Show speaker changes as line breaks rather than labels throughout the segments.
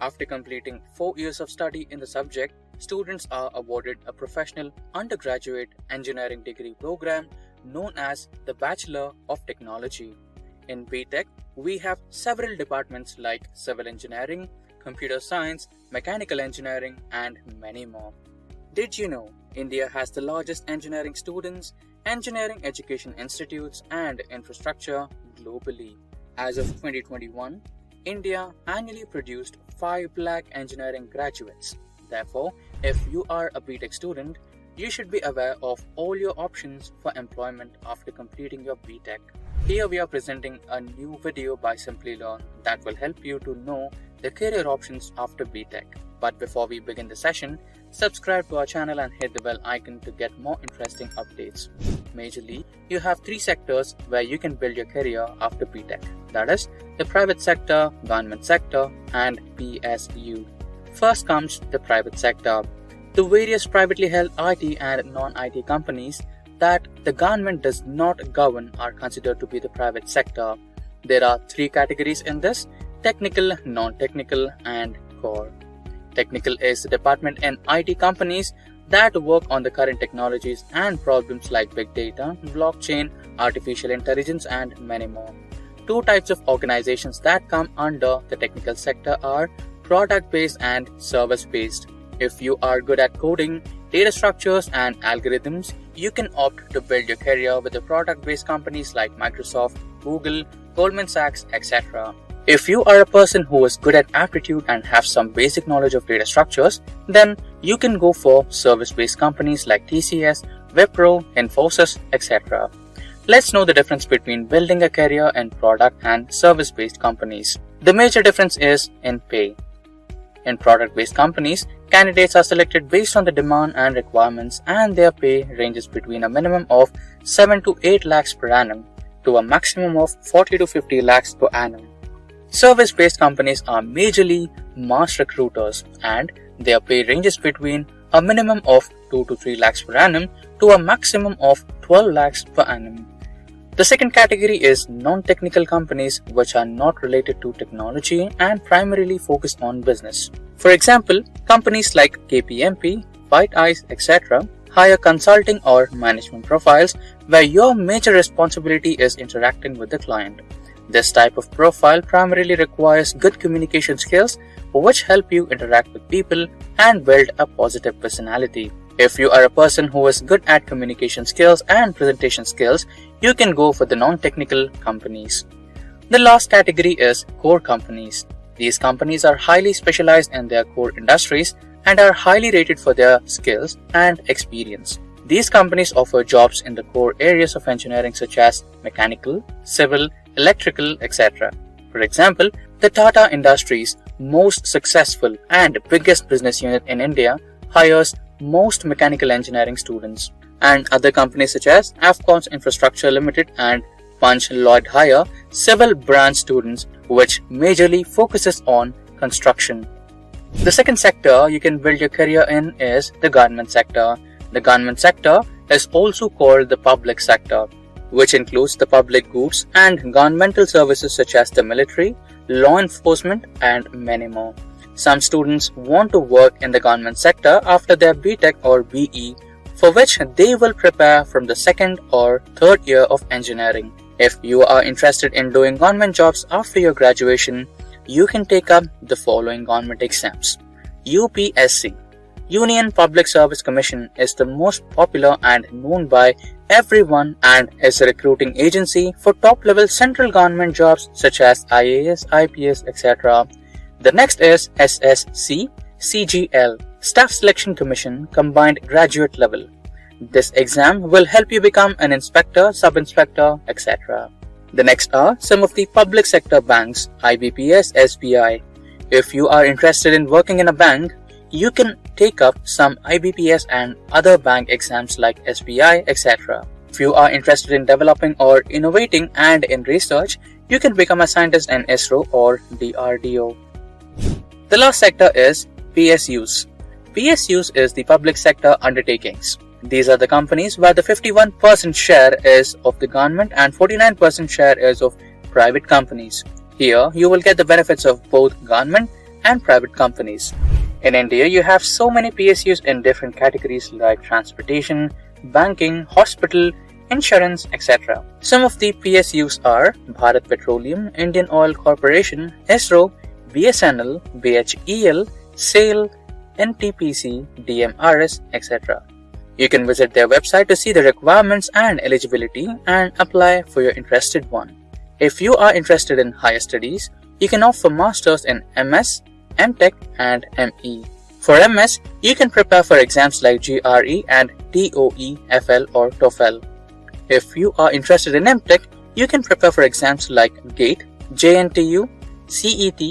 After completing 4 years of study in the subject, students are awarded a professional undergraduate engineering degree program known as the Bachelor of Technology. In BTech, we have several departments like civil engineering, computer science, mechanical engineering, and many more. Did you know India has the largest engineering students, engineering education institutes, and infrastructure globally? As of 2021, India annually produced 5 lakh engineering graduates. Therefore, if you are a BTech student, you should be aware of all your options for employment after completing your BTech. Here we are presenting a new video by Simplilearn that will help you to know the career options after BTech. But before we begin the session, subscribe to our channel and hit the bell icon to get more interesting updates. Majorly, you have 3 sectors where you can build your career after BTech. That is, the private sector, government sector, and PSU. First comes the private sector. The various privately held IT and non-IT companies that the government does not govern are considered to be the private sector. There are 3 categories in this: technical, non-technical, and core. Technical is the department in IT companies that work on the current technologies and problems like big data, blockchain, artificial intelligence, and many more. 2 types of organizations that come under the technical sector are product-based and service-based. If you are good at coding, data structures, and algorithms, you can opt to build your career with the product-based companies like Microsoft, Google, Goldman Sachs, etc. If you are a person who is good at aptitude and have some basic knowledge of data structures, then you can go for service-based companies like TCS, Wipro, Infosys, etc. Let's know the difference between building a career in product and service-based companies. The major difference is in pay. In product-based companies, candidates are selected based on the demand and requirements, and their pay ranges between a minimum of 7 to 8 lakhs per annum to a maximum of 40 to 50 lakhs per annum. Service-based companies are majorly mass recruiters, and their pay ranges between a minimum of 2 to 3 lakhs per annum to a maximum of 12 lakhs per annum. The second category is non-technical companies which are not related to technology and primarily focus on business. For example, companies like KPMG, White Eyes, etc. hire consulting or management profiles where your major responsibility is interacting with the client. This type of profile primarily requires good communication skills which help you interact with people and build a positive personality. If you are a person who is good at communication skills and presentation skills, you can go for the non-technical companies. The last category is core companies. These companies are highly specialized in their core industries and are highly rated for their skills and experience. These companies offer jobs in the core areas of engineering such as mechanical, civil, electrical, etc. For example, the Tata Industries' most successful and biggest business unit in India hires most mechanical engineering students, and other companies such as Afcons Infrastructure Limited and Punch Lloyd hire civil branch students which majorly focuses on construction. The second sector you can build your career in is the government sector. The government sector is also called the public sector, which includes the public goods and governmental services such as the military, law enforcement, and many more. Some students want to work in the government sector after their BTech or BE, for which they will prepare from the 2nd or 3rd year of engineering. If you are interested in doing government jobs after your graduation, you can take up the following government exams. UPSC, Union Public Service Commission, is the most popular and known by everyone and is a recruiting agency for top-level central government jobs such as IAS, IPS, etc. The next is SSC CGL, Staff Selection Commission, Combined Graduate Level. This exam will help you become an inspector, sub-inspector, etc. The next are some of the public sector banks, IBPS, SBI. If you are interested in working in a bank, you can take up some IBPS and other bank exams like SBI, etc. If you are interested in developing or innovating and in research, you can become a scientist in ISRO or DRDO. The last sector is PSUs. PSUs is the public sector undertakings. These are the companies where the 51% share is of the government and 49% share is of private companies. Here, you will get the benefits of both government and private companies. In India, you have so many PSUs in different categories like transportation, banking, hospital, insurance, etc. Some of the PSUs are Bharat Petroleum, Indian Oil Corporation, ISRO, BSNL, BHEL, SAIL, NTPC, DMRS, etc. You can visit their website to see the requirements and eligibility and apply for your interested one. If you are interested in higher studies, you can opt for masters in MS, MTech and ME. For MS, you can prepare for exams like GRE and TOEFL or TOEFL. If you are interested in MTech, you can prepare for exams like GATE, JNTU, CET.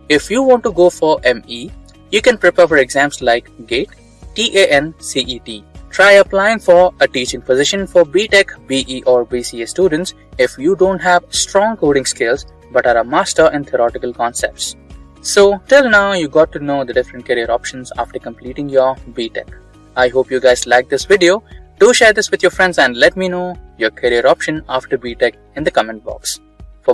If you want to go for ME, you can prepare for exams like GATE, TAN, CET. Try applying for a teaching position for BTech, BE or BCA students if you don't have strong coding skills but are a master in theoretical concepts. So till now you got to know the different career options after completing your BTech. I hope you guys liked this video. Do share this with your friends and let me know your career option after BTech in the comment box.